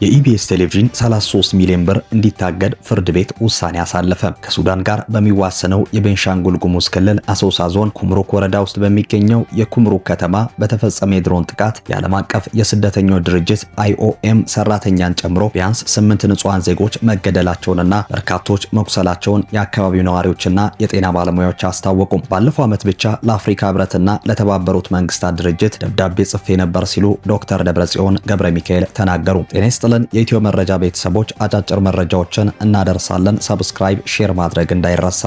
የኢቢኤስ ቴሌቪዥን 33 ሚሊዮን ብር እንዲታገድ ፍርድ ቤት ውሳኔ አሳለፈ። ከሱዳን ጋር በሚዋሰነው የቤንሻንጉል ጉሙዝ ክልል አሶሳ ዞን ኩምሩክ ወረዳ ውስጥ በሚገኘው የኩምሩክ ከተማ በተፈጸመ የድሮን ጥቃት የዓለም አቀፍ የስደተኞች ድርጅት IOM ሰራተኛን ጨምሮ ቢያንስ 8 ንጹሃን ዜጎች መገደላቸውንና በርካቶች መቁሰላቸውን የአካባቢው ነዋሪዎችና የጤና ባለሙያዎች አስታወቁ። ባለፈው ዓመት ብቻ ለአፍሪካ ህብረትና ለተባበሩት መንግስታት ድርጅት ደብዳቤ ጽፌ ነበር ሲሉ ዶክተር ደብረጽዮን ገብረ ሚካኤል ተናገሩ። ጤና ይስጥልን የኢትዮ መረጃ ቤተሰቦች፣ አጫጭር መረጃዎችን እናደርሳለን። ሰብስክራይብ፣ ሼር ማድረግ እንዳይረሳ።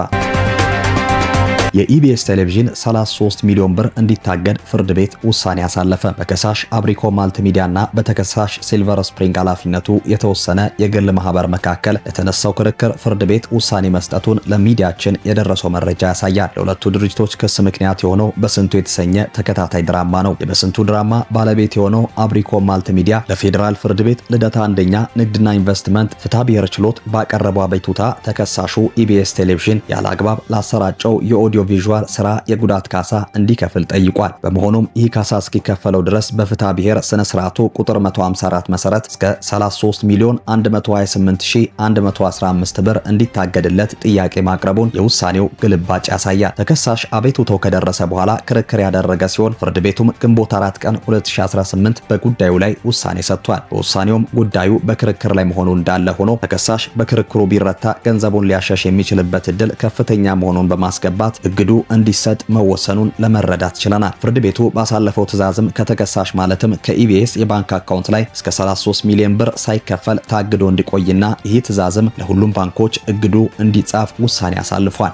የኢቢኤስ ቴሌቪዥን 33 ሚሊዮን ብር እንዲታገድ ፍርድ ቤት ውሳኔ አሳለፈ። በከሳሽ አብሪኮ ማልቲ ሚዲያና በተከሳሽ ሲልቨር ስፕሪንግ ኃላፊነቱ የተወሰነ የግል ማህበር መካከል ለተነሳው ክርክር ፍርድ ቤት ውሳኔ መስጠቱን ለሚዲያችን የደረሰው መረጃ ያሳያል። ለሁለቱ ድርጅቶች ክስ ምክንያት የሆነው በስንቱ የተሰኘ ተከታታይ ድራማ ነው። የበስንቱ ድራማ ባለቤት የሆነው አብሪኮ ማልቲ ሚዲያ ለፌዴራል ፍርድ ቤት ልደታ አንደኛ ንግድና ኢንቨስትመንት ፍትሐ ብሔር ችሎት ባቀረበው አቤቱታ ተከሳሹ ኢቢኤስ ቴሌቪዥን ያለ አግባብ ላሰራጨው የኦዲዮ ቪዥዋል ስራ የጉዳት ካሳ እንዲከፍል ጠይቋል። በመሆኑም ይህ ካሳ እስኪከፈለው ድረስ በፍትሐ ብሔር ስነ ስርዓቱ ቁጥር 154 መሰረት እስከ 33 ሚሊዮን 128115 ብር እንዲታገድለት ጥያቄ ማቅረቡን የውሳኔው ግልባጭ ያሳያል። ተከሳሽ አቤቱታው ከደረሰ በኋላ ክርክር ያደረገ ሲሆን ፍርድ ቤቱም ግንቦት 4 ቀን 2018 በጉዳዩ ላይ ውሳኔ ሰጥቷል። በውሳኔውም ጉዳዩ በክርክር ላይ መሆኑ እንዳለ ሆኖ ተከሳሽ በክርክሩ ቢረታ ገንዘቡን ሊያሸሽ የሚችልበት እድል ከፍተኛ መሆኑን በማስገባት እግዱ እንዲሰጥ መወሰኑን ለመረዳት ችለናል። ፍርድ ቤቱ ባሳለፈው ትዕዛዝም ከተከሳሽ ማለትም ከኢቢኤስ የባንክ አካውንት ላይ እስከ 33 ሚሊዮን ብር ሳይከፈል ታግዶ እንዲቆይና ይህ ትዕዛዝም ለሁሉም ባንኮች እግዱ እንዲጻፍ ውሳኔ አሳልፏል።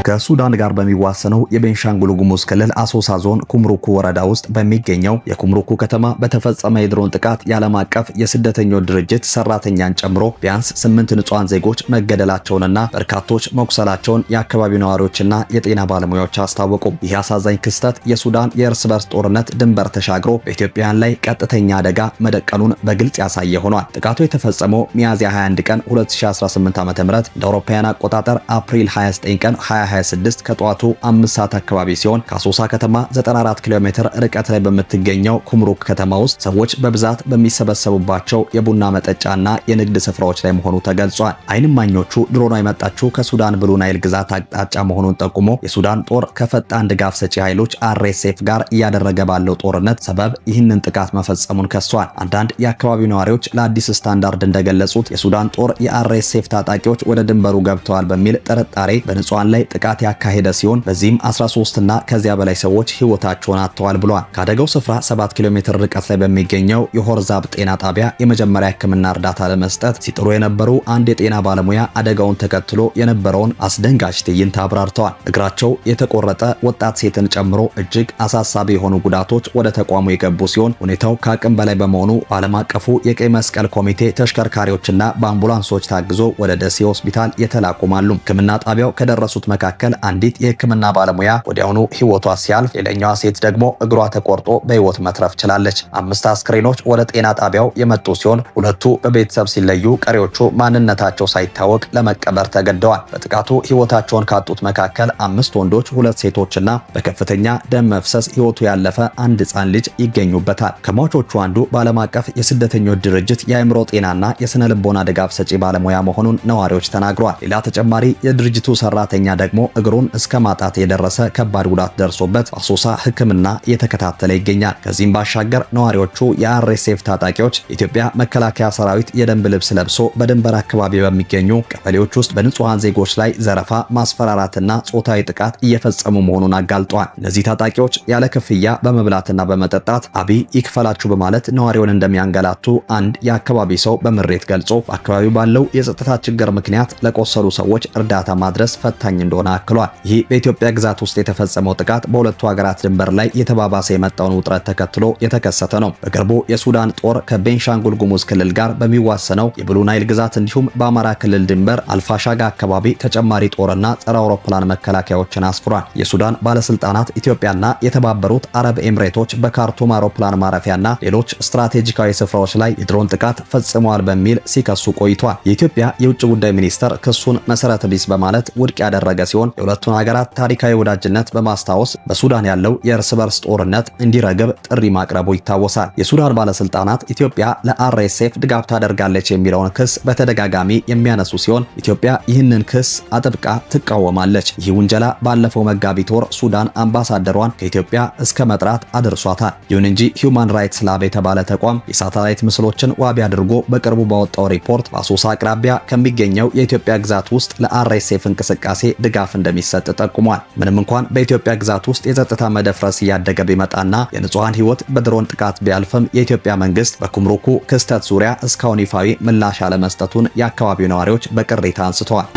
ከሱዳን ጋር በሚዋሰነው የቤንሻንጉል ጉሙዝ ክልል አሶሳ ዞን ኩምሩክ ወረዳ ውስጥ በሚገኘው የኩምሩክ ከተማ በተፈጸመ የድሮን ጥቃት የዓለም አቀፍ የስደተኞች ድርጅት ሰራተኛን ጨምሮ ቢያንስ 8 ንጹሃን ዜጎች መገደላቸውንና በርካቶች መቁሰላቸውን የአካባቢው ነዋሪዎችና የጤና ባለሙያዎች አስታወቁ። ይህ አሳዛኝ ክስተት የሱዳን የእርስ በርስ ጦርነት ድንበር ተሻግሮ በኢትዮጵያውያን ላይ ቀጥተኛ አደጋ መደቀኑን በግልጽ ያሳየ ሆኗል። ጥቃቱ የተፈጸመው ሚያዝያ 21 ቀን 2018 ዓ.ም እንደ አውሮፓውያን አቆጣጠር አፕሪል 29 ቀን 26 ከጧቱ 5 ሰዓት አካባቢ ሲሆን ከአሶሳ ከተማ 94 ኪሎ ሜትር ርቀት ላይ በምትገኘው ኩምሩክ ከተማ ውስጥ ሰዎች በብዛት በሚሰበሰቡባቸው የቡና መጠጫና የንግድ ስፍራዎች ላይ መሆኑ ተገልጿል። ዓይን እማኞቹ ድሮኗ የመጣችው ከሱዳን ብሉ ናይል ግዛት አቅጣጫ መሆኑን ጠቁሞ የሱዳን ጦር ከፈጣን ድጋፍ ሰጪ ኃይሎች RSF ጋር እያደረገ ባለው ጦርነት ሰበብ ይህንን ጥቃት መፈጸሙን ከሷል። አንዳንድ የአካባቢው ነዋሪዎች ለአዲስ ስታንዳርድ እንደገለጹት የሱዳን ጦር የRSF ታጣቂዎች ወደ ድንበሩ ገብተዋል በሚል ጥርጣሬ በንጹሃን ላይ ጥቃት ያካሄደ ሲሆን በዚህም 13 እና ከዚያ በላይ ሰዎች ህይወታቸውን አጥተዋል ብሏል። ከአደጋው ስፍራ 7 ኪሎ ሜትር ርቀት ላይ በሚገኘው የሆርዛብ ጤና ጣቢያ የመጀመሪያ ሕክምና እርዳታ ለመስጠት ሲጥሩ የነበሩ አንድ የጤና ባለሙያ አደጋውን ተከትሎ የነበረውን አስደንጋጭ ትዕይንት አብራርተዋል። እግራቸው የተቆረጠ ወጣት ሴትን ጨምሮ እጅግ አሳሳቢ የሆኑ ጉዳቶች ወደ ተቋሙ የገቡ ሲሆን ሁኔታው ከአቅም በላይ በመሆኑ ዓለም አቀፉ የቀይ መስቀል ኮሚቴ ተሽከርካሪዎችና በአምቡላንሶች ታግዞ ወደ ደሴ ሆስፒታል የተላቁማሉ። ሕክምና ጣቢያው ከደረሱት መካከል አንዲት የህክምና ባለሙያ ወዲያውኑ ህይወቷ ሲያልፍ ሌላኛዋ ሴት ደግሞ እግሯ ተቆርጦ በህይወት መትረፍ ችላለች። 5 አስክሬኖች ወደ ጤና ጣቢያው የመጡ ሲሆን ሁለቱ በቤተሰብ ሲለዩ ቀሪዎቹ ማንነታቸው ሳይታወቅ ለመቀበር ተገደዋል። በጥቃቱ ህይወታቸውን ካጡት መካከል 5 ወንዶች፣ 2 ሴቶችና በከፍተኛ ደም መፍሰስ ህይወቱ ያለፈ አንድ ህፃን ልጅ ይገኙበታል። ከሟቾቹ አንዱ በዓለም አቀፍ የስደተኞች ድርጅት የአእምሮ ጤናና የስነ ልቦና ድጋፍ ሰጪ ባለሙያ መሆኑን ነዋሪዎች ተናግረዋል። ሌላ ተጨማሪ የድርጅቱ ሰራተኛ ደግሞ እግሩን እስከ ማጣት የደረሰ ከባድ ጉዳት ደርሶበት አሶሳ ሕክምና እየተከታተለ ይገኛል። ከዚህም ባሻገር ነዋሪዎቹ የRSF ታጣቂዎች የኢትዮጵያ መከላከያ ሰራዊት የደንብ ልብስ ለብሶ በድንበር አካባቢ በሚገኙ ቀበሌዎች ውስጥ በንጹሃን ዜጎች ላይ ዘረፋ፣ ማስፈራራትና ጾታዊ ጥቃት እየፈጸሙ መሆኑን አጋልጧል። እነዚህ ታጣቂዎች ያለ ክፍያ በመብላትና በመጠጣት አብይ ይክፈላችሁ በማለት ነዋሪውን እንደሚያንገላቱ አንድ የአካባቢ ሰው በምሬት ገልጾ በአካባቢው ባለው የጸጥታ ችግር ምክንያት ለቆሰሉ ሰዎች እርዳታ ማድረስ ፈታኝ እንደሆነ አክሏል። ይህ በኢትዮጵያ ግዛት ውስጥ የተፈጸመው ጥቃት በሁለቱ ሀገራት ድንበር ላይ የተባባሰ የመጣውን ውጥረት ተከትሎ የተከሰተ ነው። በቅርቡ የሱዳን ጦር ከቤንሻንጉል ጉሙዝ ክልል ጋር በሚዋሰነው የብሉ ናይል ግዛት እንዲሁም በአማራ ክልል ድንበር አልፋሻጋ አካባቢ ተጨማሪ ጦርና ጸረ አውሮፕላን መከላከያዎችን አስፍሯል። የሱዳን ባለስልጣናት ኢትዮጵያና የተባበሩት አረብ ኤምሬቶች በካርቱም አውሮፕላን ማረፊያና ሌሎች ስትራቴጂካዊ ስፍራዎች ላይ የድሮን ጥቃት ፈጽመዋል በሚል ሲከሱ ቆይቷል። የኢትዮጵያ የውጭ ጉዳይ ሚኒስተር ክሱን መሰረተ ቢስ በማለት ውድቅ ያደረገ ሲሆን ሲሆን የሁለቱን ሀገራት ታሪካዊ ወዳጅነት በማስታወስ በሱዳን ያለው የእርስ በርስ ጦርነት እንዲረግብ ጥሪ ማቅረቡ ይታወሳል። የሱዳን ባለስልጣናት ኢትዮጵያ ለአርኤስኤፍ ድጋፍ ታደርጋለች የሚለውን ክስ በተደጋጋሚ የሚያነሱ ሲሆን ኢትዮጵያ ይህንን ክስ አጥብቃ ትቃወማለች። ይህ ውንጀላ ባለፈው መጋቢት ወር ሱዳን አምባሳደሯን ከኢትዮጵያ እስከ መጥራት አድርሷታል። ይሁን እንጂ ሂውማን ራይትስ ላብ የተባለ ተቋም የሳተላይት ምስሎችን ዋቢ አድርጎ በቅርቡ ባወጣው ሪፖርት በአሶሳ አቅራቢያ ከሚገኘው የኢትዮጵያ ግዛት ውስጥ ለአርኤስኤፍ እንቅስቃሴ ድጋፍ እንደሚሰጥ ጠቁሟል። ምንም እንኳን በኢትዮጵያ ግዛት ውስጥ የጸጥታ መደፍረስ እያደገ ቢመጣና የንጹሃን ሕይወት በድሮን ጥቃት ቢያልፍም የኢትዮጵያ መንግስት በኩምሩኩ ክስተት ዙሪያ እስካሁን ይፋዊ ምላሽ አለመስጠቱን የአካባቢው ነዋሪዎች በቅሬታ አንስተዋል።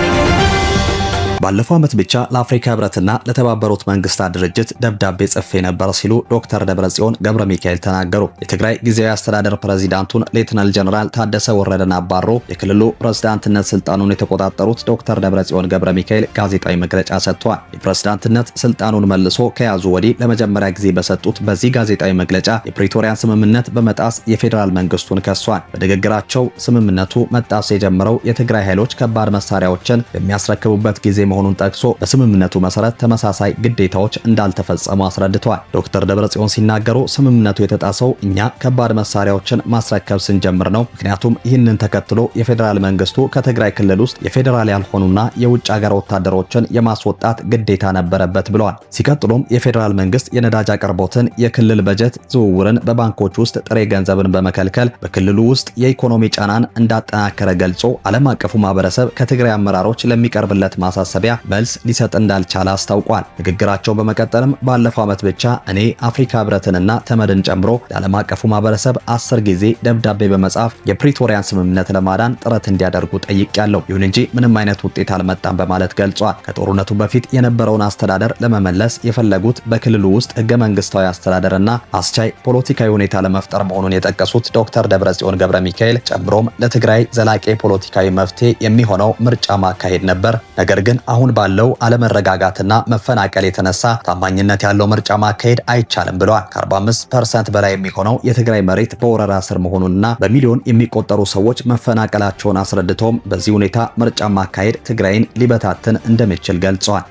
ባለፈው ዓመት ብቻ ለአፍሪካ ህብረትና ለተባበሩት መንግስታት ድርጅት ደብዳቤ ጽፌ ነበር ሲሉ ዶክተር ደብረጽዮን ገብረ ሚካኤል ተናገሩ። የትግራይ ጊዜያዊ አስተዳደር ፕሬዚዳንቱን ሌተናል ጀነራል ታደሰ ወረደን አባሮ የክልሉ ፕሬዝዳንትነት ስልጣኑን የተቆጣጠሩት ዶክተር ደብረጽዮን ገብረ ሚካኤል ጋዜጣዊ መግለጫ ሰጥተዋል። የፕሬዝዳንትነት ስልጣኑን መልሶ ከያዙ ወዲህ ለመጀመሪያ ጊዜ በሰጡት በዚህ ጋዜጣዊ መግለጫ የፕሪቶሪያን ስምምነት በመጣስ የፌዴራል መንግስቱን ከሷል። በንግግራቸው ስምምነቱ መጣስ የጀመረው የትግራይ ኃይሎች ከባድ መሳሪያዎችን የሚያስረክቡበት ጊዜ መሆኑን ጠቅሶ በስምምነቱ መሰረት ተመሳሳይ ግዴታዎች እንዳልተፈጸሙ አስረድተዋል። ዶክተር ደብረጽዮን ሲናገሩ ስምምነቱ የተጣሰው እኛ ከባድ መሳሪያዎችን ማስረከብ ስንጀምር ነው። ምክንያቱም ይህንን ተከትሎ የፌዴራል መንግስቱ ከትግራይ ክልል ውስጥ የፌዴራል ያልሆኑና የውጭ ሀገር ወታደሮችን የማስወጣት ግዴታ ነበረበት ብለዋል። ሲቀጥሉም የፌዴራል መንግስት የነዳጅ አቅርቦትን፣ የክልል በጀት ዝውውርን፣ በባንኮች ውስጥ ጥሬ ገንዘብን በመከልከል በክልሉ ውስጥ የኢኮኖሚ ጫናን እንዳጠናከረ ገልጾ ዓለም አቀፉ ማህበረሰብ ከትግራይ አመራሮች ለሚቀርብለት ማሳሰቢያ መልስ ሊሰጥ እንዳልቻለ አስታውቋል። ንግግራቸው በመቀጠልም ባለፈው ዓመት ብቻ እኔ አፍሪካ ህብረትንና ተመድን ጨምሮ ለዓለም አቀፉ ማህበረሰብ 10 ጊዜ ደብዳቤ በመጻፍ የፕሪቶሪያን ስምምነት ለማዳን ጥረት እንዲያደርጉ ጠይቄያለሁ። ይሁን እንጂ ምንም አይነት ውጤት አልመጣም በማለት ገልጿል። ከጦርነቱ በፊት የነበረውን አስተዳደር ለመመለስ የፈለጉት በክልሉ ውስጥ ህገ መንግስታዊ አስተዳደርና አስቻይ ፖለቲካዊ ሁኔታ ለመፍጠር መሆኑን የጠቀሱት ዶክተር ደብረጽዮን ገብረ ሚካኤል ጨምሮም ለትግራይ ዘላቂ ፖለቲካዊ መፍትሄ የሚሆነው ምርጫ ማካሄድ ነበር። ነገር ግን አሁን ባለው አለመረጋጋትና መፈናቀል የተነሳ ታማኝነት ያለው ምርጫ ማካሄድ አይቻልም ብለዋል። ከ45% በላይ የሚሆነው የትግራይ መሬት በወረራ ስር መሆኑንና በሚሊዮን የሚቆጠሩ ሰዎች መፈናቀላቸውን አስረድተውም በዚህ ሁኔታ ምርጫ ማካሄድ ትግራይን ሊበታትን እንደሚችል ገልጸዋል።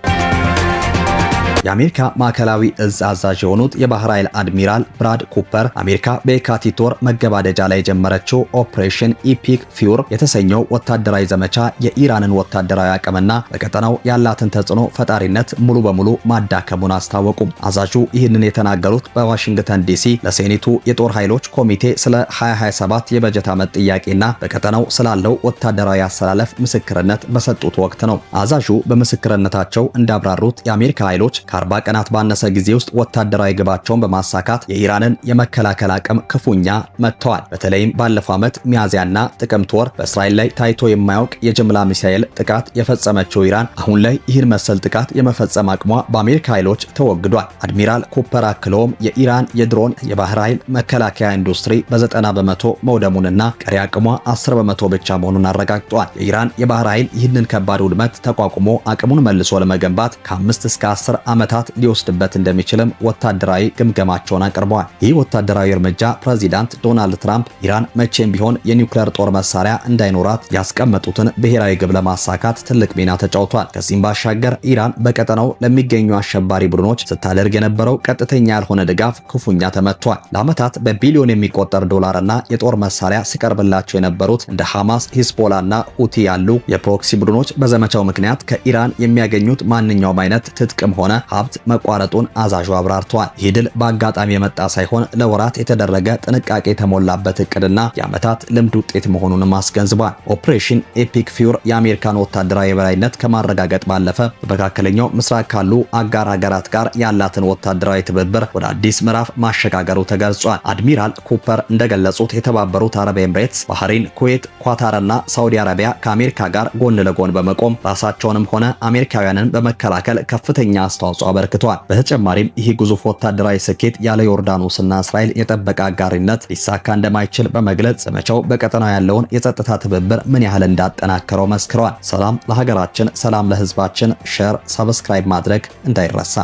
የአሜሪካ ማዕከላዊ እዝ አዛዥ የሆኑት የባህር ኃይል አድሚራል ብራድ ኩፐር አሜሪካ በየካቲት ወር መገባደጃ ላይ የጀመረችው ኦፕሬሽን ኢፒክ ፊውር የተሰኘው ወታደራዊ ዘመቻ የኢራንን ወታደራዊ አቅምና በቀጠናው ያላትን ተጽዕኖ ፈጣሪነት ሙሉ በሙሉ ማዳከሙን አስታወቁም። አዛዡ ይህንን የተናገሩት በዋሽንግተን ዲሲ ለሴኔቱ የጦር ኃይሎች ኮሚቴ ስለ 2027 የበጀት ዓመት ጥያቄና በቀጠናው ስላለው ወታደራዊ አሰላለፍ ምስክርነት በሰጡት ወቅት ነው። አዛዡ በምስክርነታቸው እንዳብራሩት የአሜሪካ ኃይሎች ከ40 ቀናት ባነሰ ጊዜ ውስጥ ወታደራዊ ግባቸውን በማሳካት የኢራንን የመከላከል አቅም ክፉኛ መጥተዋል። በተለይም ባለፈው ዓመት ሚያዝያና ጥቅምት ወር በእስራኤል ላይ ታይቶ የማያውቅ የጅምላ ሚሳኤል ጥቃት የፈጸመችው ኢራን አሁን ላይ ይህን መሰል ጥቃት የመፈጸም አቅሟ በአሜሪካ ኃይሎች ተወግዷል። አድሚራል ኩፐር አክለውም የኢራን የድሮን የባህር ኃይል መከላከያ ኢንዱስትሪ በ90 በመቶ መውደሙንና ቀሪ አቅሟ 10 በመቶ ብቻ መሆኑን አረጋግጧል። የኢራን የባህር ኃይል ይህንን ከባድ ውድመት ተቋቁሞ አቅሙን መልሶ ለመገንባት ከ5 እስከ 10 ዓመታት ሊወስድበት እንደሚችልም ወታደራዊ ግምገማቸውን አቅርበዋል። ይህ ወታደራዊ እርምጃ ፕሬዚዳንት ዶናልድ ትራምፕ ኢራን መቼም ቢሆን የኒውክሌር ጦር መሳሪያ እንዳይኖራት ያስቀመጡትን ብሔራዊ ግብ ለማሳካት ትልቅ ሚና ተጫውቷል። ከዚህም ባሻገር ኢራን በቀጠናው ለሚገኙ አሸባሪ ቡድኖች ስታደርግ የነበረው ቀጥተኛ ያልሆነ ድጋፍ ክፉኛ ተመቷል። ለዓመታት በቢሊዮን የሚቆጠር ዶላርና የጦር መሳሪያ ሲቀርብላቸው የነበሩት እንደ ሐማስ፣ ሂዝቦላና ሁቲ ያሉ የፕሮክሲ ቡድኖች በዘመቻው ምክንያት ከኢራን የሚያገኙት ማንኛውም አይነት ትጥቅም ሆነ ሀብት መቋረጡን አዛዡ አብራርተዋል። ይህ ድል በአጋጣሚ የመጣ ሳይሆን ለወራት የተደረገ ጥንቃቄ የተሞላበት እቅድና የዓመታት ልምድ ውጤት መሆኑንም አስገንዝቧል። ኦፕሬሽን ኤፒክ ፊውር የአሜሪካን ወታደራዊ የበላይነት ከማረጋገጥ ባለፈ በመካከለኛው ምስራቅ ካሉ አጋር ሀገራት ጋር ያላትን ወታደራዊ ትብብር ወደ አዲስ ምዕራፍ ማሸጋገሩ ተገልጿል። አድሚራል ኩፐር እንደገለጹት የተባበሩት አረብ ኤምሬትስ፣ ባህሬን፣ ኩዌት፣ ኳታርና ሳውዲ አረቢያ ከአሜሪካ ጋር ጎን ለጎን በመቆም ራሳቸውንም ሆነ አሜሪካውያንን በመከላከል ከፍተኛ አስተዋጽኦ አበርክቷል። በተጨማሪም ይህ ግዙፍ ወታደራዊ ስኬት ያለ ዮርዳኖስና እስራኤል የጠበቀ አጋሪነት ሊሳካ እንደማይችል በመግለጽ ዘመቻው በቀጠናው ያለውን የጸጥታ ትብብር ምን ያህል እንዳጠናከረው መስክረዋል። ሰላም ለሀገራችን፣ ሰላም ለሕዝባችን። ሼር፣ ሰብስክራይብ ማድረግ እንዳይረሳ።